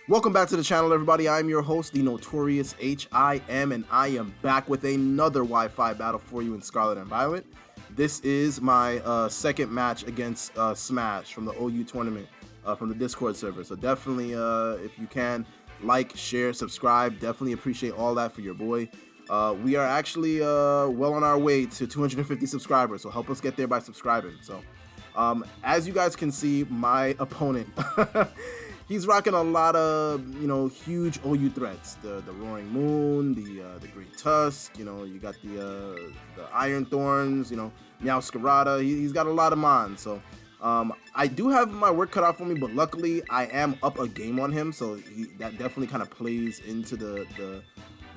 Welcome back to the channel, everybody. I'm your host, the notorious H.I.M, and I am back with another Wi-Fi battle for you in Scarlet and Violet. This is my second match against Smash from the OU tournament from the Discord server. So definitely, if you can, like, share, subscribe. Definitely appreciate all that for your boy. We are actually well on our way to 250 subscribers, so help us get there by subscribing. So as you guys can see, my opponent... He's rocking a lot of, huge OU threats. The Roaring Moon, the Great Tusk, you got the Iron Thorns, Meowscarada. He's got a lot of mons. So I do have my work cut out for me, but luckily I am up a game on him. So that definitely kind of plays into the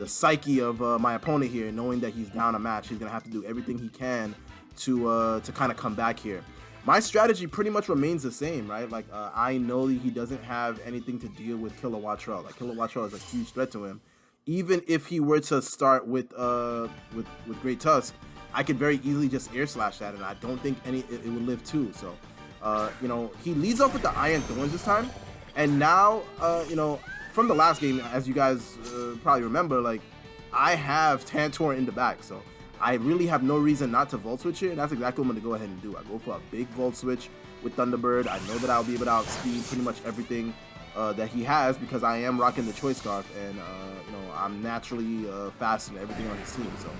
psyche of my opponent here, knowing that he's down a match. He's going to have to do everything he can to kind of come back here. My strategy pretty much remains the same, right? Like, I know that he doesn't have anything to deal with Kilowattrel. Like, Kilowattrel is a huge threat to him. Even if he were to start with Great Tusk, I could very easily just air slash that, and I don't think it would live too. So, he leads off with the Iron Thorns this time, and now, from the last game, as you guys probably remember, like, I have Tantor in the back, so I really have no reason not to Volt Switch here, and that's exactly what I'm going to go ahead and do. I go for a big Volt Switch with Thunderbird. I know that I'll be able to outspeed pretty much everything that he has because I am rocking the Choice Scarf, and I'm naturally fast in everything on his team. So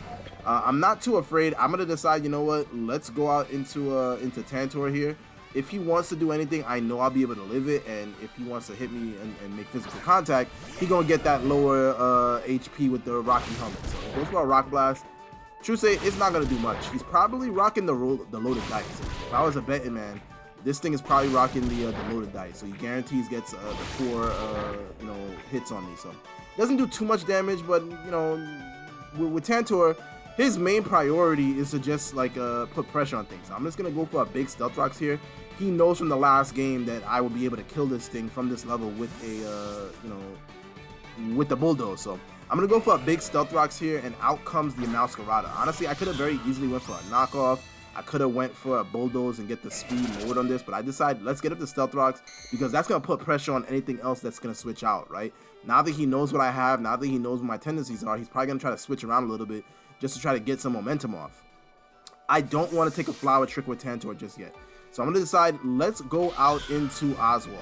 I'm not too afraid. I'm going to decide, you know what, let's go out into Tantor here. If he wants to do anything, I know I'll be able to live it, and if he wants to hit me and make physical contact, he's going to get that lower HP with the Rocky Helmet. So he goes for a Rock Blast. True say, it's not going to do much. He's probably rocking the loaded dice. If I was a betting man, this thing is probably rocking the loaded dice. So he guarantees gets the 4 hits on me. So doesn't do too much damage, but with Tantor, his main priority is to just like put pressure on things. So I'm just going to go for a big Stealth Rocks here. He knows from the last game that I will be able to kill this thing from this level with a with the Bulldoze. So I'm going to go for a big Stealth Rocks here, and out comes the Meowscarada. Honestly, I could have very easily went for a knockoff. I could have went for a Bulldoze and get the speed lowered on this, but I decided let's get up the Stealth Rocks because that's going to put pressure on anything else that's going to switch out, right? Now that he knows what I have, now that he knows what my tendencies are, he's probably going to try to switch around a little bit just to try to get some momentum off. I don't want to take a Flower Trick with Tantor just yet. So I'm going to decide, let's go out into Oswald.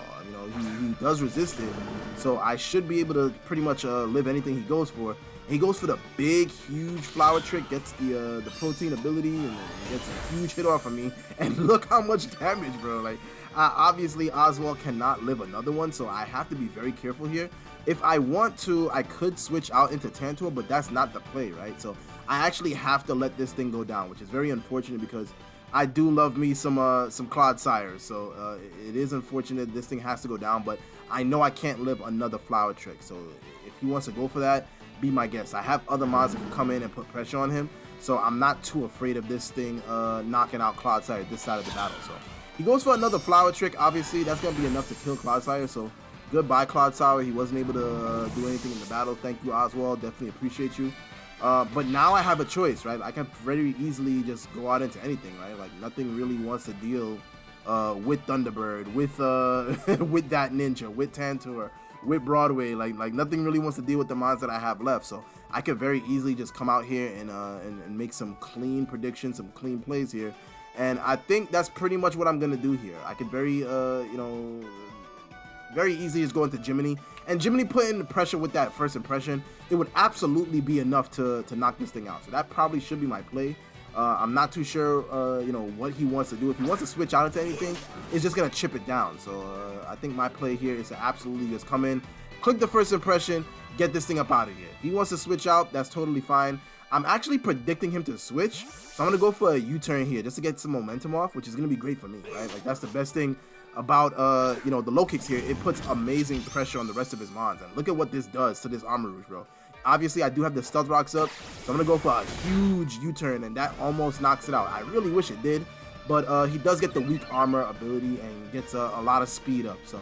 He does resist it, so I should be able to pretty much live anything he goes for. And he goes for the big, huge Flower Trick, gets the Protean ability, and gets a huge hit off of me. And look how much damage, bro. Like, obviously, Oswald cannot live another one, so I have to be very careful here. If I want to, I could switch out into Tantor, but that's not the play, right? So I actually have to let this thing go down, which is very unfortunate because I do love me some Clodsire, so it is unfortunate this thing has to go down, but I know I can't live another Flower Trick, so if he wants to go for that, be my guest. I have other mods that can come in and put pressure on him, so I'm not too afraid of this thing knocking out Clodsire this side of the battle. So he goes for another Flower Trick. Obviously, that's going to be enough to kill Clodsire, so goodbye, Clodsire. He wasn't able to do anything in the battle. Thank you, Oswald. Definitely appreciate you. But now I have a choice, right? I can very easily just go out into anything, right? Like, nothing really wants to deal with Thunderbird, with with that Ninja, with Tantor, with Broadway. Like nothing really wants to deal with the mons that I have left. So I could very easily just come out here and make some clean predictions, some clean plays here. And I think that's pretty much what I'm gonna do here. I could very very easily just go into Jiminy. And Jiminy putting the pressure with that first impression, it would absolutely be enough to knock this thing out. So that probably should be my play. I'm not too sure, what he wants to do. If he wants to switch out into anything, it's just going to chip it down. So I think my play here is to absolutely just come in, click the first impression, get this thing up out of here. If he wants to switch out, that's totally fine. I'm actually predicting him to switch. So I'm going to go for a U-turn here just to get some momentum off, which is going to be great for me, right? Like, that's the best thing about the Lokix here. It puts amazing pressure on the rest of his mons, and look at what this does to this Armor Rouge, bro. Obviously I do have the Stealth Rocks up, so I'm gonna go for a huge U-turn, and that almost knocks it out. I really wish it did, but he does get the weak armor ability and gets a lot of speed up. So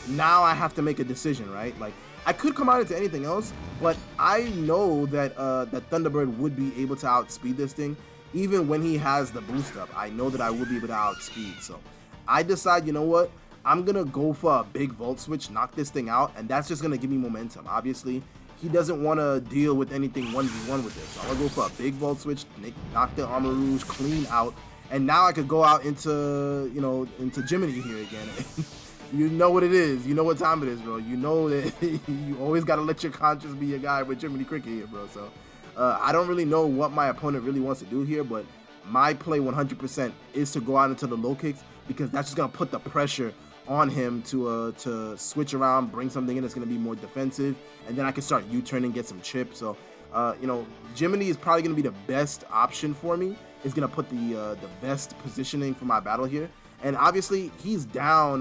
now I have to make a decision, right? Like, I could come out into anything else, but I know that that Thunderbird would be able to outspeed this thing. Even when he has the boost up, I know that I will be able to outspeed. So I decide, you know what? I'm gonna go for a big Volt Switch, knock this thing out, and that's just gonna give me momentum. Obviously, he doesn't want to deal with anything 1v1 with this. So I'm gonna go for a big Volt Switch, knock the Armor Rouge clean out, and now I could go out into, you know, into Jiminy here again. You know what it is. You know what time it is, bro. You know that you always gotta let your conscience be your guy with Jiminy Cricket here, bro. So I don't really know what my opponent really wants to do here, but my play 100% is to go out into the Lokix, because that's just gonna put the pressure on him to switch around, bring something in that's going to be more defensive, and then I can start U-turning, get some chip. So, you know, Jiminy is probably going to be the best option for me. It's going to put the best positioning for my battle here. And obviously, he's down,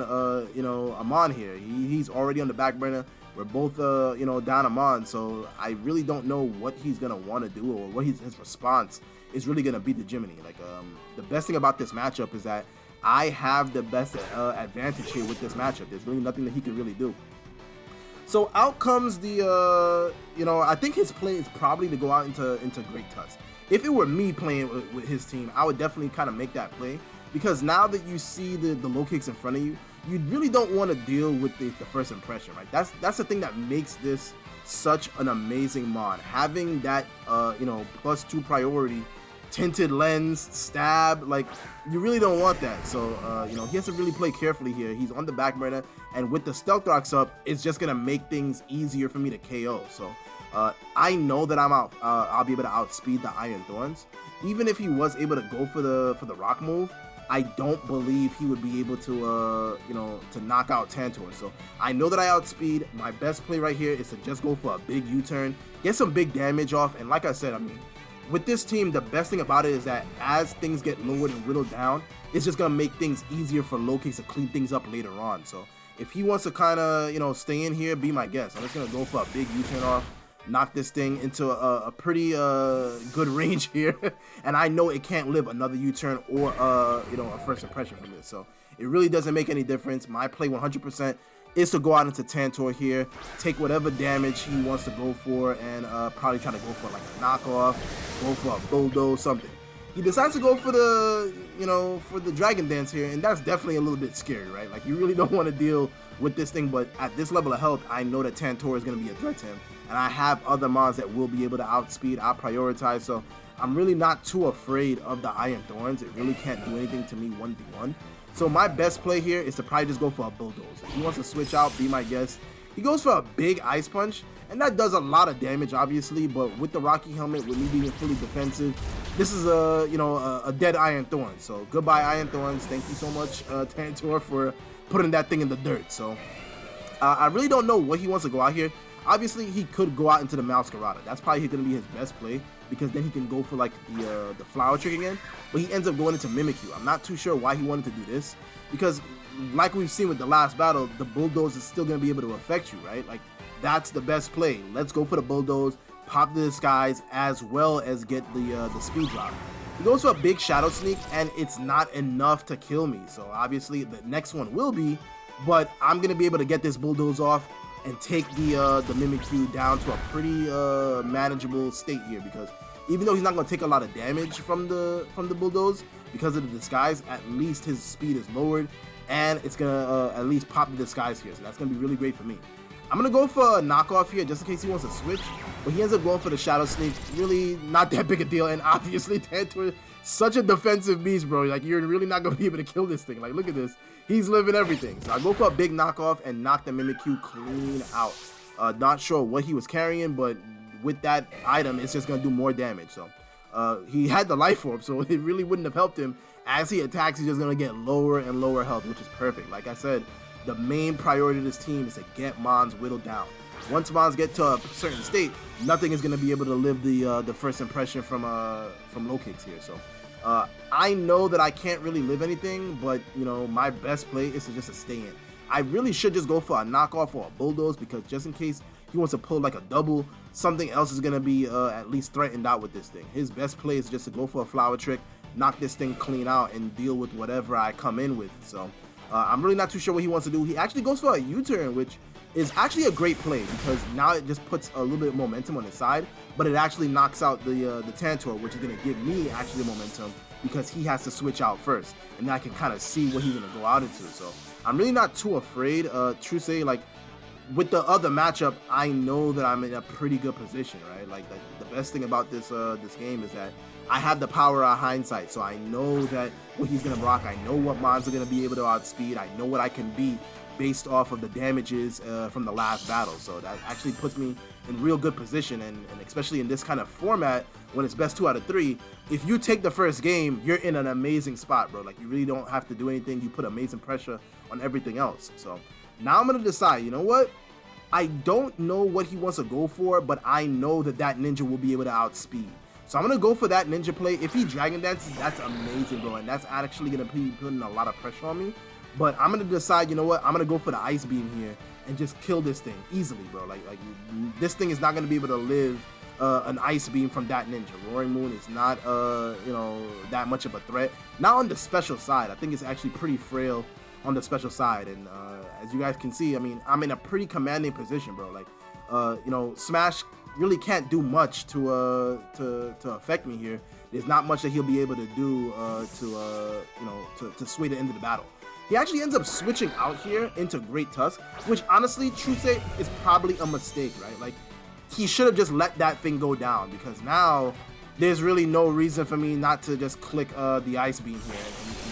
you know, Amon here. He's already on the back burner. We're both, you know, down Amon. So I really don't know what he's going to want to do, or what his response is really going to be to Jiminy. Like, the best thing about this matchup is that I have the best advantage here with this matchup. There's really nothing that he can really do. So out comes the, you know, I think his play is probably to go out into Great Tusk. If it were me playing with his team, I would definitely kind of make that play, because now that you see the Lokix in front of you, you really don't want to deal with the first impression, right? That's the thing that makes this such an amazing mod. Having that, you know, +2 priority, tinted lens, stab, like, you really don't want that. So, you know, he has to really play carefully here. He's on the back burner, and with the Stealth Rocks up, it's just gonna make things easier for me to KO. So, I know that I'll be able to outspeed the Iron Thorns. Even if he was able to go for the Rock move, I don't believe he would be able to, you know, to knock out Tantor. So I know that I outspeed. My best play right here is to just go for a big U-turn, get some big damage off, and like I said, I mean, with this team, the best thing about it is that as things get lowered and whittled down, it's just going to make things easier for Lokix to clean things up later on. So if he wants to kind of, you know, stay in here, be my guest. I'm just going to go for a big U-turn off, knock this thing into a pretty good range here. And I know it can't live another U-turn or, you know, a first impression from this. So it really doesn't make any difference. My play 100% is to go out into Tantor here, take whatever damage he wants to go for, and probably try to go for like a knockoff, go for a Bulldoze, something. He decides to go for the, you know, for the Dragon Dance here, and that's definitely a little bit scary, right? Like, you really don't want to deal with this thing, but at this level of health, I know that Tantor is going to be a threat to him, and I have other mons that will be able to outspeed, out-prioritize, so I'm really not too afraid of the Iron Thorns. It really can't do anything to me 1v1. So my best play here is to probably just go for a Bulldoze. If he wants to switch out, be my guest. He goes for a big Ice Punch, and that does a lot of damage, obviously, but with the Rocky Helmet, with me being fully defensive, this is a, you know, a dead Iron Thorn. So goodbye, Iron Thorns. Thank you so much, Tantor, for putting that thing in the dirt. So I really don't know what he wants to go out here. Obviously, he could go out into the Masquerada. That's probably going to be his best play, because then he can go for like the Flower Trick again. But he ends up going into Mimikyu. I'm not too sure why he wanted to do this, because like we've seen with the last battle, the Bulldoze is still going to be able to affect you, right? Like, that's the best play. Let's go for the Bulldoze, pop the Disguise, as well as get the Speed Drop. He goes for a big Shadow Sneak, and it's not enough to kill me. So obviously the next one will be, but I'm going to be able to get this Bulldoze off and take the Mimikyu down to a pretty manageable state here, because even though he's not going to take a lot of damage from the Bulldoze because of the Disguise, at least his speed is lowered, and it's going to at least pop the Disguise here, so that's going to be really great for me. I'm going to go for a knockoff here just in case he wants to switch, but he ends up going for the Shadow Sneak. Really not that big a deal, and obviously Tantor, such a defensive beast, bro. Like, you're really not going to be able to kill this thing. Like, look at this. He's living everything. So I go for a big knockoff and knock the Mimikyu clean out. Not sure what he was carrying, but with that item, it's just going to do more damage. So he had the Life Orb, so it really wouldn't have helped him. As he attacks, he's just going to get lower and lower health, which is perfect. Like I said, the main priority of this team is to get mons whittled down. Once mons get to a certain state, nothing is going to be able to live the first impression from Lokix here. So I know that I can't really live anything, but you know, my best play is to just stay in. I really should just go for a knockoff or a Bulldoze, because just in case he wants to pull like a double, something else is going to be at least threatened out with this thing. His best play is just to go for a Flower Trick, knock this thing clean out, and deal with whatever I come in with. So I'm really not too sure what he wants to do. He actually goes for a U-turn, which is actually a great play, because now it just puts a little bit of momentum on his side, but it actually knocks out the Tantor, which is going to give me actually momentum, because he has to switch out first, and then I can kind of see what he's going to go out into. So I'm really not too afraid. True say, like, with the other matchup, I know that I'm in a pretty good position, right? Like, the best thing about this this game is that I have the power of hindsight, so I know that what he's gonna block. I know what mons are gonna be able to outspeed. I know what I can beat based off of the damages from the last battle. So that actually puts me in real good position, and especially in this kind of format when it's best 2 out of 3. If you take the first game, you're in an amazing spot, bro. Like, you really don't have to do anything. You put amazing pressure on everything else. So now I'm gonna decide, you know what? I don't know what he wants to go for, but I know that that ninja will be able to outspeed. So I'm going to go for that ninja play. If he Dragon Dances, that's amazing, bro. And that's actually going to be putting a lot of pressure on me. But I'm going to decide, you know what? I'm going to go for the Ice Beam here and just kill this thing easily, bro. Like this thing is not going to be able to live an Ice Beam from that ninja. Roaring Moon is not, you know, that much of a threat. Not on the special side. I think it's actually pretty frail on the special side. And as you guys can see, I mean, I'm in a pretty commanding position, bro. Like, you know, Smash really can't do much to affect me here. There's not much that he'll be able to do you know, to sway the end of the battle. He actually ends up switching out here into Great Tusk, which honestly, true say, is probably a mistake, right? Like, he should have just let that thing go down, because now there's really no reason for me not to just click the Ice Beam here.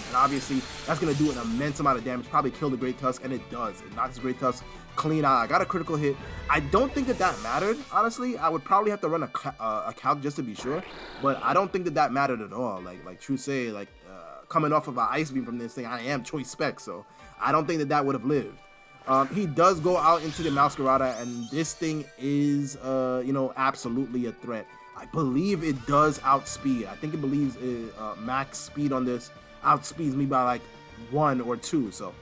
And obviously, that's going to do an immense amount of damage, probably kill the Great Tusk, and it does. It knocks the Great Tusk clean out. I got a critical hit. I don't think that that mattered, honestly. I would probably have to run a calc just to be sure, but I don't think that that mattered at all. Like true say, like coming off of an Ice Beam from this thing, I am choice spec, so I don't think that that would have lived. He does go out into the Masquerada, and this thing is, you know, absolutely a threat. I believe it does outspeed. I think it believes max speed on this outspeeds me by like 1 or 2. So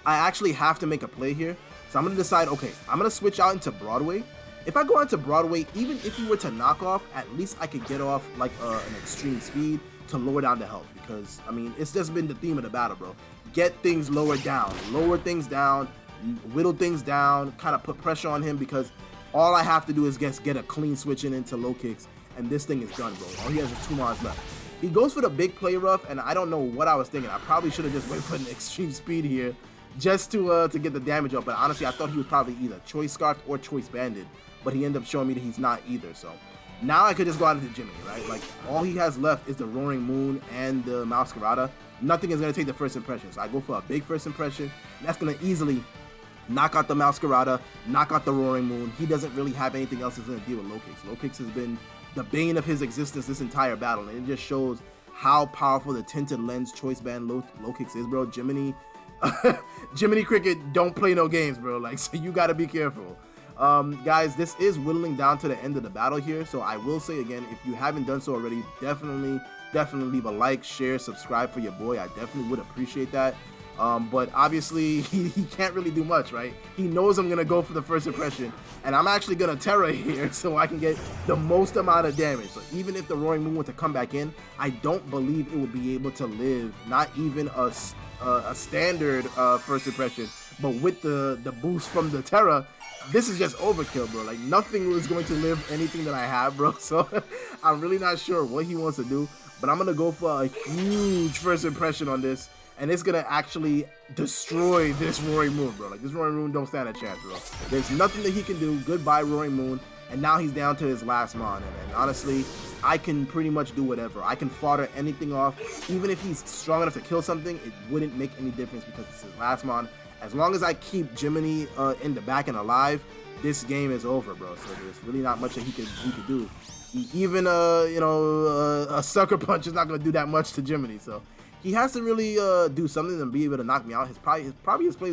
I actually have to make a play here. So I'm going to decide, okay, I'm going to switch out into Broadway. If I go into Broadway, even if he were to knock off, at least I could get off like an extreme speed to lower down the health. Because, I mean, it's just been the theme of the battle, bro. Get things lowered down. Lower things down, whittle things down, kind of put pressure on him, because all I have to do is get a clean switch into Lokix, and this thing is done, bro. All he has is 2 mons left. He goes for the big play rough, and I don't know what I was thinking. I probably should have just went for an extreme speed here just to get the damage up. But honestly, I thought he was probably either Choice Scarfed or Choice Banded, but he ended up showing me that he's not either. So now I could just go out into Jiminy, right? Like, all he has left is the Roaring Moon and the Masquerada. Nothing is going to take the first impression. So I go for a big first impression. And that's going to easily knock out the Masquerada, knock out the Roaring Moon. He doesn't really have anything else that's going to deal with Lokix. Lokix has been the bane of his existence this entire battle, and it just shows how powerful the Tinted Lens Choice Band Lokix is, bro. Jiminy, Jiminy Cricket don't play no games, bro. Like, so you got to be careful. Guys, this is whittling down to the end of the battle here, so I will say again, if you haven't done so already, definitely leave a like, share, subscribe for your boy. I definitely would appreciate that. But obviously, he can't really do much, right? He knows I'm going to go for the first impression, and I'm actually going to Tera here so I can get the most amount of damage. So even if the Roaring Moon were to come back in, I don't believe it would be able to live, not even a standard first impression, but with the boost from the Tera, this is just overkill, bro. Like, nothing is going to live anything that I have, bro. So I'm really not sure what he wants to do, but I'm going to go for a huge first impression on this. And it's gonna actually destroy this Roaring Moon, bro. Like, this Roaring Moon don't stand a chance, bro. There's nothing that he can do. Goodbye, Roaring Moon. And now he's down to his last mon. And honestly, I can pretty much do whatever. I can fodder anything off. Even if he's strong enough to kill something, it wouldn't make any difference because it's his last mon. As long as I keep Jiminy in the back and alive, this game is over, bro. So there's really not much that he could do. Even you know, a Sucker Punch is not gonna do that much to Jiminy. So he has to really do something to be able to knock me out. His play is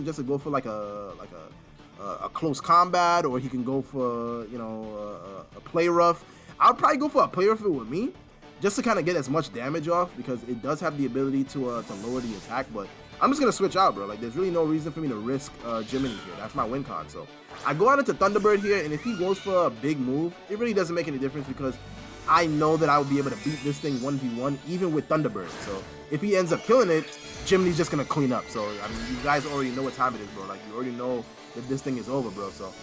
just to go for like a close combat, or he can go for, you know, a play rough. I'll probably go for a play rough with me, just to kind of get as much damage off, because it does have the ability to lower the attack. But I'm just gonna switch out, bro. Like, there's really no reason for me to risk Jiminy here. That's my win con. So I go out into Thunderbird here, and if he goes for a big move, it really doesn't make any difference, because I know that I will be able to beat this thing 1v1 even with Thunderbird. So if he ends up killing it, Jiminy's just gonna clean up. So I mean, you guys already know what time it is, bro. Like, you already know that this thing is over, bro. So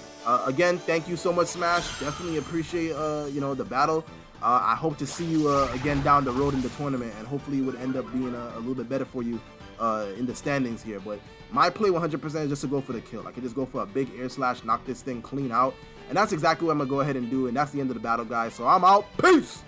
again, thank you so much, Smash. Definitely appreciate you know, the battle. I hope to see you again down the road in the tournament, and hopefully it would end up being a little bit better for you in the standings here. But my play 100% is just to go for the kill. I could just go for a big air slash, knock this thing clean out. And that's exactly what I'm going to go ahead and do. And that's the end of the battle, guys. So I'm out. Peace!